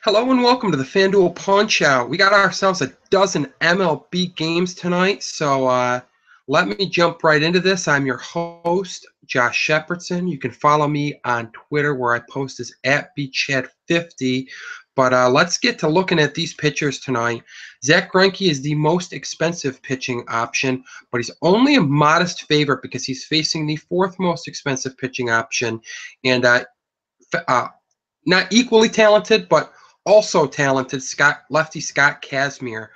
Hello and welcome to the FanDuel Punch Out. We got ourselves a dozen MLB games tonight, so let me jump right into this. I'm your host, Josh Shepardson. You can follow me on Twitter where I post as @bchad50. But let's get to looking at these pitchers tonight. Zach Greinke is the most expensive pitching option, but he's only a modest favorite because he's facing the fourth most expensive pitching option, and not equally talented, but also talented, lefty Scott Kazmir.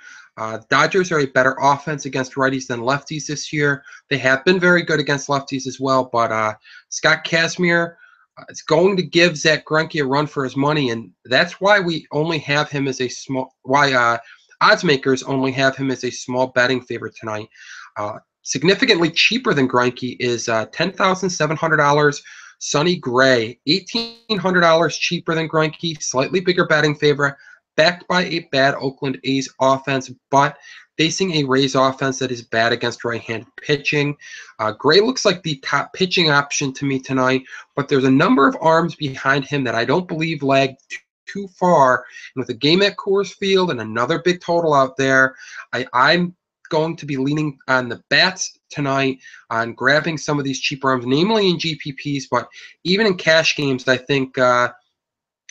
Dodgers are a better offense against righties than lefties this year. They have been very good against lefties as well, but Scott Kazmir is going to give Zach Greinke a run for his money, and that's why we only have him as a small. Why odds makers only have him as a small betting favorite tonight. Significantly cheaper than Greinke is $10,700. Sonny Gray, $1,800 cheaper than Greinke, slightly bigger batting favorite, backed by a bad Oakland A's offense, but facing a Rays offense that is bad against right-handed pitching. Gray looks like the top pitching option to me tonight, but there's a number of arms behind him that I don't believe lag too far. And with a game at Coors Field and another big total out there, I'm going to be leaning on the bats tonight, on grabbing some of these cheap arms, namely in GPPs, but even in cash games, I think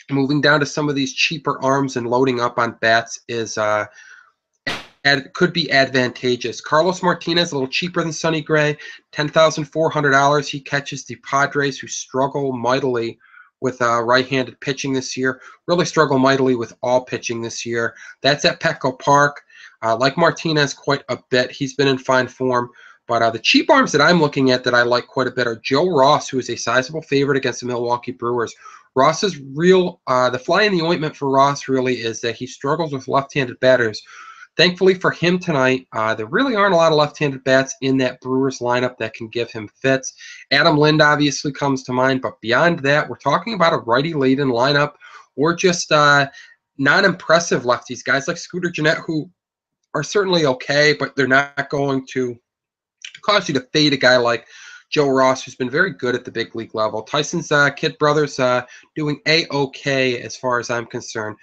moving down to some of these cheaper arms and loading up on bats is could be advantageous. Carlos Martinez, a little cheaper than Sonny Gray, $10,400. He catches the Padres, who struggle mightily with right-handed pitching this year, really struggle mightily with all pitching this year. That's at Petco Park. Like Martinez quite a bit. He's been in fine form. But the cheap arms that I'm looking at that I like quite a bit are Joe Ross, who is a sizable favorite against the Milwaukee Brewers. Ross is the fly in the ointment for Ross really is that he struggles with left-handed batters. Thankfully for him tonight, there really aren't a lot of left-handed bats in that Brewers lineup that can give him fits. Adam Lind obviously comes to mind, but beyond that, we're talking about a righty-laden lineup or just non-impressive lefties, guys like Scooter Gennett, who are certainly okay, but they're not going to cause you to fade a guy like Joe Ross, who's been very good at the big league level. Tyson's kid brother's doing A-okay as far as I'm concerned.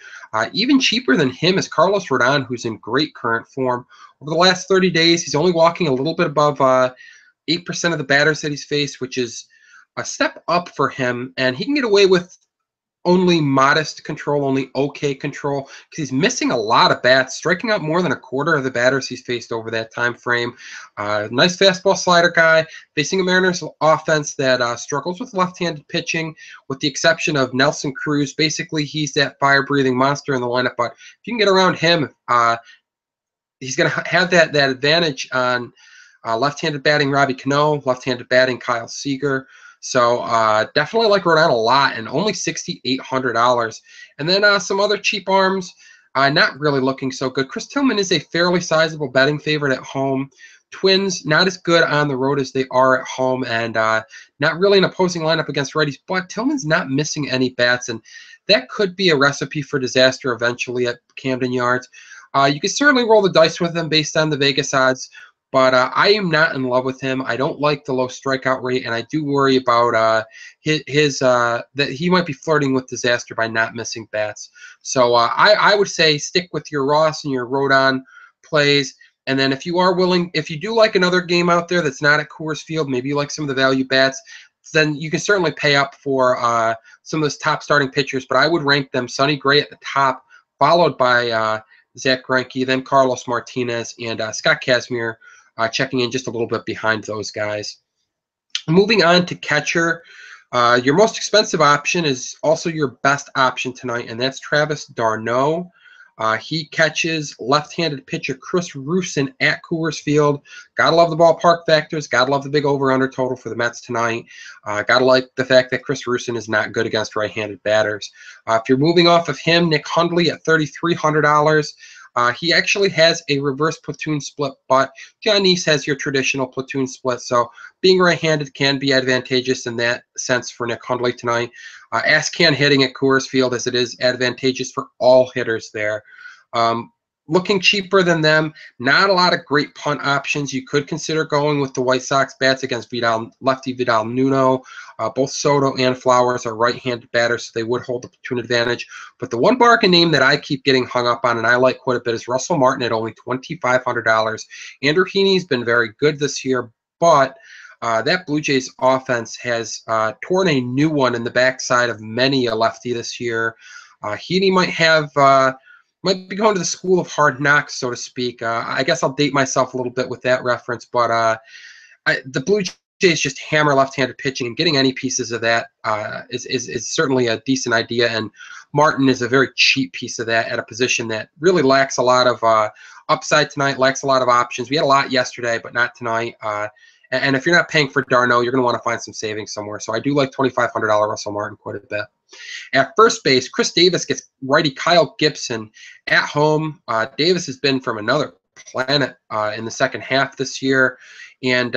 Even cheaper than him is Carlos Rodon, who's in great current form. Over the last 30 days, he's only walking a little bit above 8% of the batters that he's faced, which is a step up for him, and he can get away with only modest control, only okay control, because he's missing a lot of bats, striking out more than a quarter of the batters he's faced over that time frame. Nice fastball slider guy, facing a Mariners offense that struggles with left-handed pitching, with the exception of Nelson Cruz. Basically, he's that fire-breathing monster in the lineup, but if you can get around him, he's going to have that advantage on left-handed batting Robbie Cano, left-handed batting Kyle Seager. So definitely like Rodon a lot, and only $6,800. And then some other cheap arms, not really looking so good. Chris Tillman is a fairly sizable betting favorite at home. Twins, not as good on the road as they are at home, and not really an opposing lineup against righties, but Tillman's not missing any bats, and that could be a recipe for disaster eventually at Camden Yards. You could certainly roll the dice with him based on the Vegas odds, but I am not in love with him. I don't like the low strikeout rate, and I do worry about that he might be flirting with disaster by not missing bats. So I would say stick with your Ross and your Rodon plays. And then if you do like another game out there that's not at Coors Field, maybe you like some of the value bats, then you can certainly pay up for some of those top starting pitchers. But I would rank them Sonny Gray at the top, followed by Zach Greinke, then Carlos Martinez, and Scott Kazmir checking in just a little bit behind those guys. Moving on to catcher, your most expensive option is also your best option tonight, and that's Travis d'Arnaud. He catches left-handed pitcher Chris Rusin at Coors Field. Gotta love the ballpark factors. Gotta love the big over/under total for the Mets tonight. Gotta like the fact that Chris Rusin is not good against right-handed batters. If you're moving off of him, Nick Hundley at $3,300. He actually has a reverse platoon split, but John Neese has your traditional platoon split, so being right-handed can be advantageous in that sense for Nick Hundley tonight. Ass can hitting at Coors Field, as it is advantageous for all hitters there. looking cheaper than them. Not a lot of great punt options. You could consider going with the White Sox bats against lefty Vidal Nuno. Both Soto and Flowers are right-handed batters, so they would hold the platoon advantage. But the one bargain name that I keep getting hung up on and I like quite a bit is Russell Martin at only $2,500. Andrew Heaney's been very good this year, but that Blue Jays offense has torn a new one in the backside of many a lefty this year. Heaney might be going to the school of hard knocks, so to speak. I guess I'll date myself a little bit with that reference, but the Blue Jays just hammer left-handed pitching, and getting any pieces of that is certainly a decent idea. And Martin is a very cheap piece of that at a position that really lacks a lot of upside tonight, lacks a lot of options. We had a lot yesterday, but not tonight. And if you're not paying for d'Arnaud, you're going to want to find some savings somewhere. So I do like $2,500 Russell Martin quite a bit. At first base, Chris Davis gets righty Kyle Gibson at home. Davis has been from another planet in the second half this year. And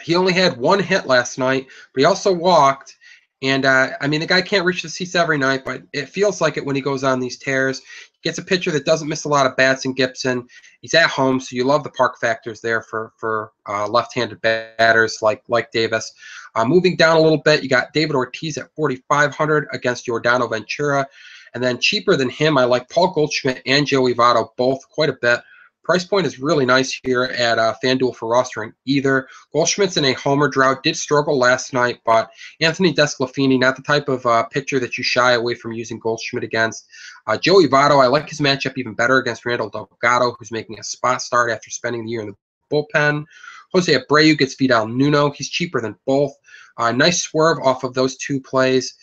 he only had one hit last night, but he also walked. And, I mean, the guy can't reach the seats every night, but it feels like it when he goes on these tears. He gets a pitcher that doesn't miss a lot of bats in Gibson. He's at home, so you love the park factors there for left-handed batters like Davis. Moving down a little bit, you got David Ortiz at $4,500 against Yordano Ventura. And then cheaper than him, I like Paul Goldschmidt and Joey Votto both quite a bit. Price point is really nice here at FanDuel for rostering either. Goldschmidt's in a homer drought, did struggle last night, but Anthony Desclafini, not the type of pitcher that you shy away from using Goldschmidt against. Joey Votto, I like his matchup even better against Randall Delgado, who's making a spot start after spending the year in the bullpen. Jose Abreu gets Vidal Nuno. He's cheaper than both. Nice swerve off of those two plays.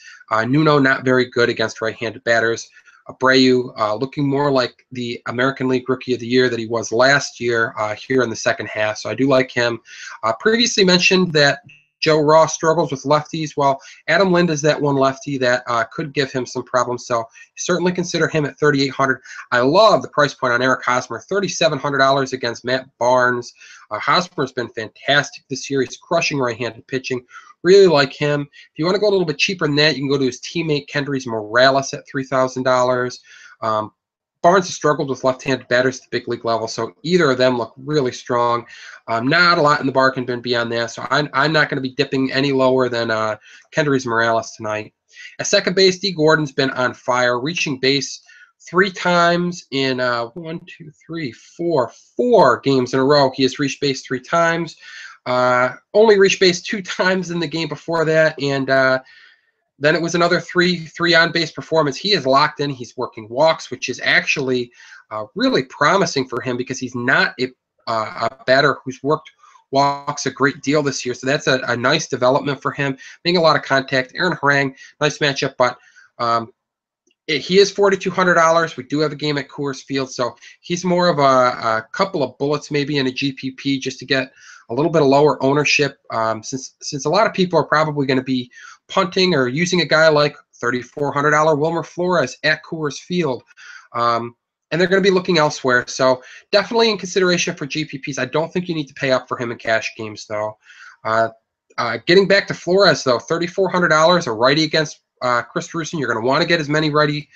Nuno not very good against right-handed batters. Abreu looking more like the American League Rookie of the Year that he was last year here in the second half. So I do like him. Previously mentioned that Joe Ross struggles with lefties. Well, Adam Lind is that one lefty that could give him some problems. So certainly consider him at $3,800. I love the price point on Eric Hosmer, $3,700 against Matt Barnes. Hosmer's been fantastic this year. He's crushing right-handed pitching. Really like him. If you want to go a little bit cheaper than that, you can go to his teammate Kendrys Morales at $3,000. Barnes has struggled with left-handed batters at the big league level, so either of them look really strong. Not a lot in the bargain bin beyond that, so I'm not going to be dipping any lower than Kendrys Morales tonight. At second base, D. Gordon's been on fire, reaching base 3 times in 4 games in a row. He has reached base 3 times. Only reached base 2 times in the game before that, and then it was another three on-base performance. He is locked in. He's working walks, which is actually really promising for him because he's not a batter who's worked walks a great deal this year. So that's a nice development for him. Making a lot of contact. Aaron Harang, nice matchup, but he is $4,200. We do have a game at Coors Field, so he's more of a couple of bullets maybe in a GPP just to get a little bit of lower ownership, since a lot of people are probably going to be punting or using a guy like $3,400 Wilmer Flores at Coors Field, and they're going to be looking elsewhere. So definitely in consideration for GPPs. I don't think you need to pay up for him in cash games, though. Getting back to Flores, though, $3,400, a righty against Chris Rusin. You're going to want to get as many righty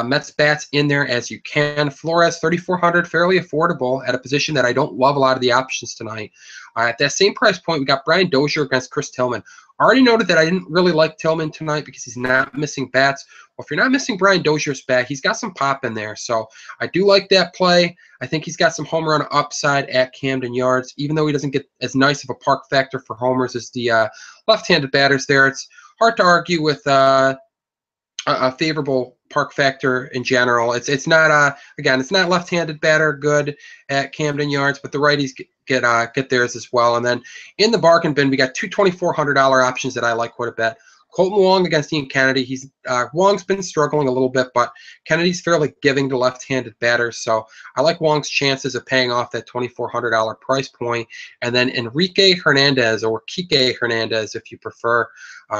Mets bats in there as you can. Flores, $3,400, fairly affordable at a position that I don't love a lot of the options tonight. At that same price point, we got Brian Dozier against Chris Tillman. Already noted that I didn't really like Tillman tonight because he's not missing bats. Well, if you're not missing Brian Dozier's bat, he's got some pop in there. So I do like that play. I think he's got some home run upside at Camden Yards, even though he doesn't get as nice of a park factor for homers as the left-handed batters there. It's hard to argue with a favorable park factor in general. It's not again, it's not left-handed batter good at Camden Yards, but the righties get theirs as well. And then in the bargain bin, we got 2 $2,400 options that I like quite a bit. Colton Wong against Ian Kennedy. Wong's been struggling a little bit, but Kennedy's fairly giving to left-handed batters, so I like Wong's chances of paying off that $2,400 price point. And then Enrique Hernandez, or Kike Hernandez if you prefer,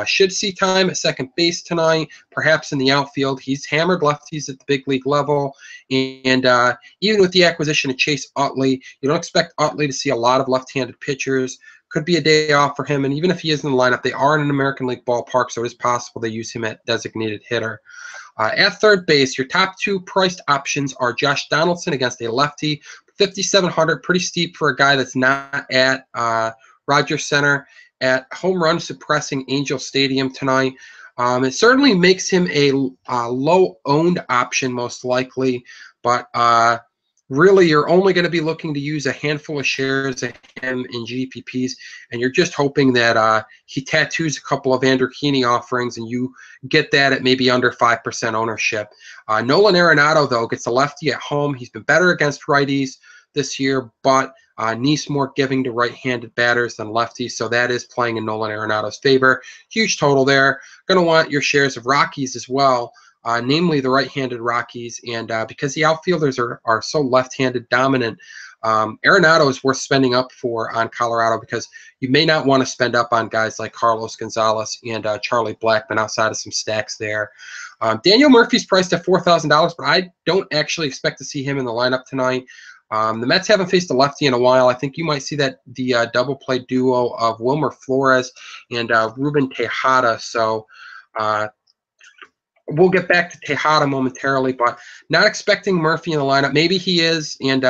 should see time at second base tonight, perhaps in the outfield. He's hammered lefties at the big league level, and even with the acquisition of Chase Utley, you don't expect Utley to see a lot of left-handed pitchers. Could be a day off for him, and even if he is in the lineup, they are in an American League ballpark, so it is possible they use him at designated hitter. At third base, your top two priced options are Josh Donaldson against a lefty, 5,700, pretty steep for a guy that's not at Rogers Center. At home run suppressing Angel Stadium tonight. It certainly makes him a low-owned option, most likely, but really you're only going to be looking to use a handful of shares of him in GPPs, and you're just hoping that he tattoos a couple of Andrew Heaney offerings and you get that at maybe under 5% ownership. Nolan Arenado, though, gets a lefty at home. He's been better against righties this year, but Nice more giving to right-handed batters than lefties, so that is playing in Nolan Arenado's favor. Huge total there. Going to want your shares of Rockies as well, namely the right-handed Rockies, and because the outfielders are so left-handed dominant, Arenado is worth spending up for on Colorado because you may not want to spend up on guys like Carlos Gonzalez and Charlie Blackmon outside of some stacks there. Daniel Murphy's priced at $4,000, but I don't actually expect to see him in the lineup tonight. The Mets haven't faced a lefty in a while. I think you might see that the double play duo of Wilmer Flores and Ruben Tejada. So we'll get back to Tejada momentarily, but not expecting Murphy in the lineup. Maybe he is, and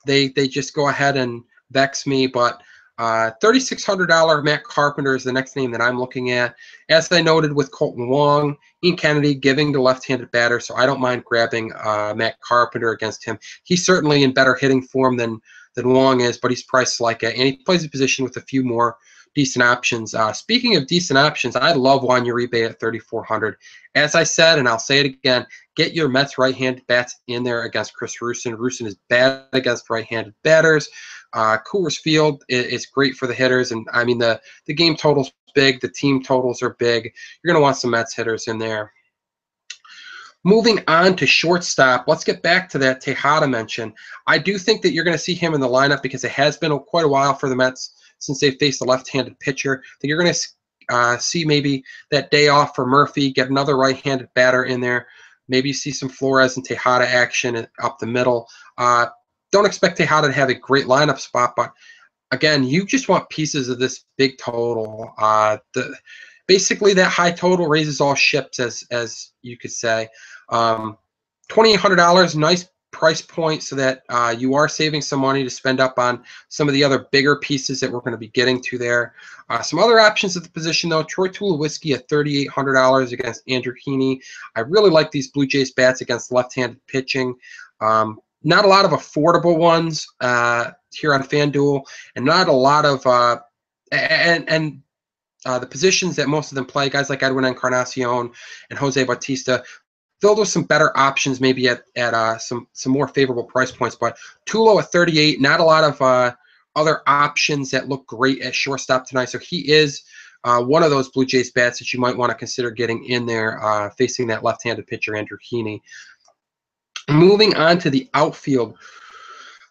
they just go ahead and vex me. But $3,600 Matt Carpenter is the next name that I'm looking at. As I noted with Colton Wong, Ian Kennedy giving to left-handed batter, so I don't mind grabbing Matt Carpenter against him. He's certainly in better hitting form than Wong is, but he's priced like it, and he plays a position with a few more decent options. Speaking of decent options, I love Juan Uribe at $3,400. As I said, and I'll say it again, get your Mets right-handed bats in there against Chris Rusin. Rusin is bad against right-handed batters. Coors Field is great for the hitters, and I mean the game total's big, the team totals are big. You're going to want some Mets hitters in there. Moving on to shortstop, let's get back to that Tejada mention. I do think that you're going to see him in the lineup because it has been quite a while for the Mets since they faced a left-handed pitcher. I think you're going to see maybe that day off for Murphy, get another right-handed batter in there. Maybe you see some Flores and Tejada action up the middle. Don't expect Tejada to have a great lineup spot, but again, you just want pieces of this big total. Basically, that high total raises all ships, as you could say. $2,800, nice price point, so that you are saving some money to spend up on some of the other bigger pieces that we're going to be getting to there. Some other options at the position, though. Troy Tulowitzki at $3,800 against Andrew Heaney. I really like these Blue Jays bats against left-handed pitching. Not a lot of affordable ones here on FanDuel, and not a lot of the positions that most of them play, guys like Edwin Encarnacion and Jose Bautista, filled with some better options, maybe at some more favorable price points. But Tulo at 38, not a lot of other options that look great at shortstop tonight. So he is one of those Blue Jays bats that you might want to consider getting in there, facing that left-handed pitcher, Andrew Heaney. Moving on to the outfield.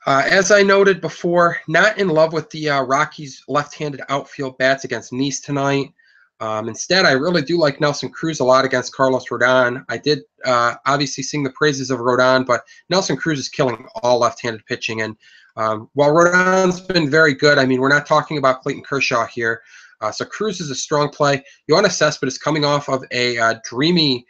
As I noted before, not in love with the Rockies' left-handed outfield bats against Nice tonight. Instead, I really do like Nelson Cruz a lot against Carlos Rodon. I did obviously sing the praises of Rodon, but Nelson Cruz is killing all left-handed pitching. And while Rodon's been very good, I mean, we're not talking about Clayton Kershaw here. So Cruz is a strong play. Yoenis Cespedes is coming off of a dreamy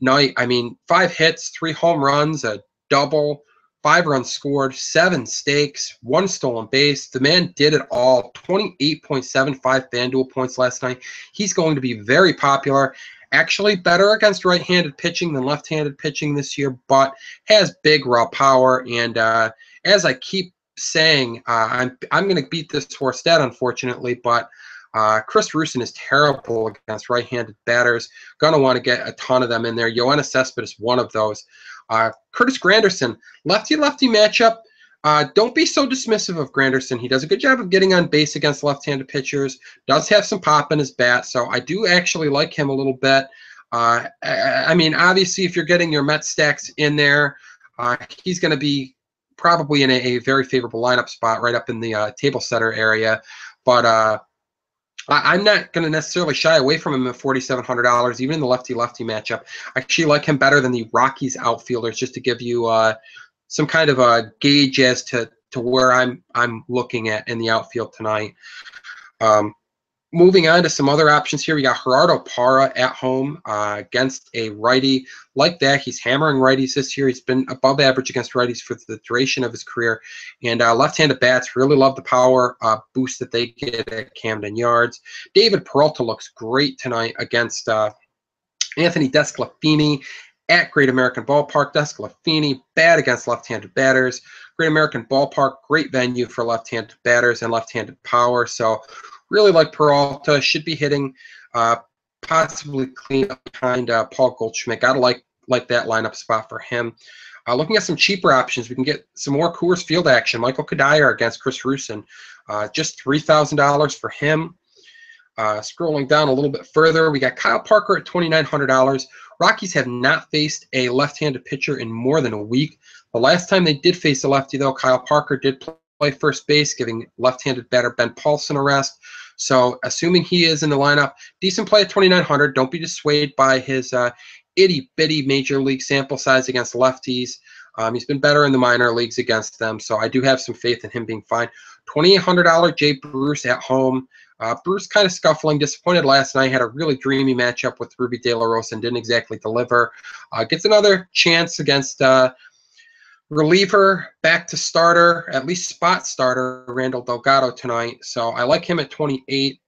night. I mean, 5 hits, 3 home runs, a double, 5 runs scored, 7 stakes, 1 stolen base. The man did it all. 28.75 FanDuel points last night. He's going to be very popular. Actually better against right-handed pitching than left-handed pitching this year, but has big raw power. And as I keep saying, I'm going to beat this horse dead, unfortunately, but Chris Rusin is terrible against right-handed batters. Going to want to get a ton of them in there. Yoenis Cespedes is one of those. Curtis Granderson, lefty-lefty matchup. Don't be so dismissive of Granderson. He does a good job of getting on base against left-handed pitchers. Does have some pop in his bat, so I do actually like him a little bit. I mean, obviously, if you're getting your Mets stacks in there, he's going to be probably in a very favorable lineup spot right up in the table setter area. But I'm not going to necessarily shy away from him at $4,700, even in the lefty-lefty matchup. I actually like him better than the Rockies outfielders, just to give you some kind of a gauge as to where I'm looking at in the outfield tonight. Moving on to some other options here, we got Gerardo Parra at home against a righty. Like that, he's hammering righties this year. He's been above average against righties for the duration of his career. And left-handed bats really love the power boost that they get at Camden Yards. David Peralta looks great tonight against Anthony Desclafini at Great American Ballpark. Desclafini, bad against left-handed batters. Great American Ballpark, great venue for left-handed batters and left-handed power. So really like Peralta, should be hitting possibly clean up behind Paul Goldschmidt. Gotta like that lineup spot for him. Looking at some cheaper options, we can get some more Coors Field action. Michael Kadire against Chris Rusin, just $3,000 for him. Scrolling down a little bit further, we got Kyle Parker at $2,900. Rockies have not faced a left-handed pitcher in more than a week. The last time they did face a lefty, though, Kyle Parker did play first base, giving left-handed batter Ben Paulson a rest. So assuming he is in the lineup, decent play at $2,900. Don't be dissuaded by his itty-bitty major league sample size against lefties. He's been better in the minor leagues against them, so I do have some faith in him being fine. $2,800 Jay Bruce at home. Bruce kind of scuffling, disappointed last night. Had a really dreamy matchup with Ruby De La Rosa and didn't exactly deliver. Gets another chance against reliever, back to starter, at least spot starter, Randall Delgado tonight. So I like him at 28.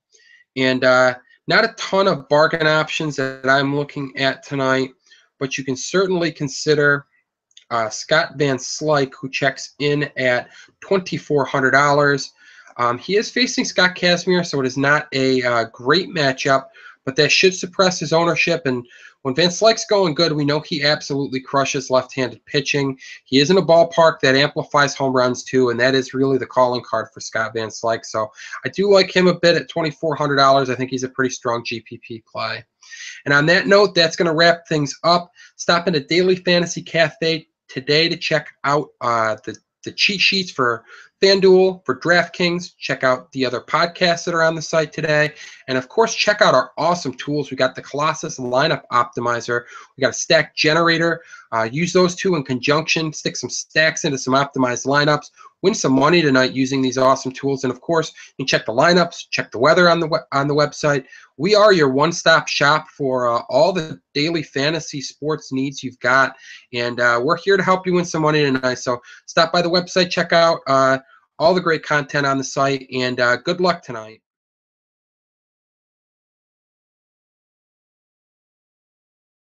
And not a ton of bargain options that I'm looking at tonight, but you can certainly consider Scott Van Slyke, who checks in at $2,400. He is facing Scott Kazmir, so it is not a great matchup, but that should suppress his ownership. And when Van Slyke's going good, we know he absolutely crushes left-handed pitching. He is in a ballpark that amplifies home runs too, and that is really the calling card for Scott Van Slyke. So I do like him a bit at $2,400. I think he's a pretty strong GPP play. And on that note, that's going to wrap things up. Stop into Daily Fantasy Cafe today to check out the cheat sheets for FanDuel, for DraftKings. Check out the other podcasts that are on the site today. And, of course, check out our awesome tools. We got the Colossus Lineup Optimizer. We got a stack generator. Use those two in conjunction. Stick some stacks into some optimized lineups. Win some money tonight using these awesome tools. And, of course, you can check the lineups, check the weather on the website. We are your one-stop shop for all the daily fantasy sports needs you've got. And we're here to help you win some money tonight. So stop by the website, check out all the great content on the site, and good luck tonight.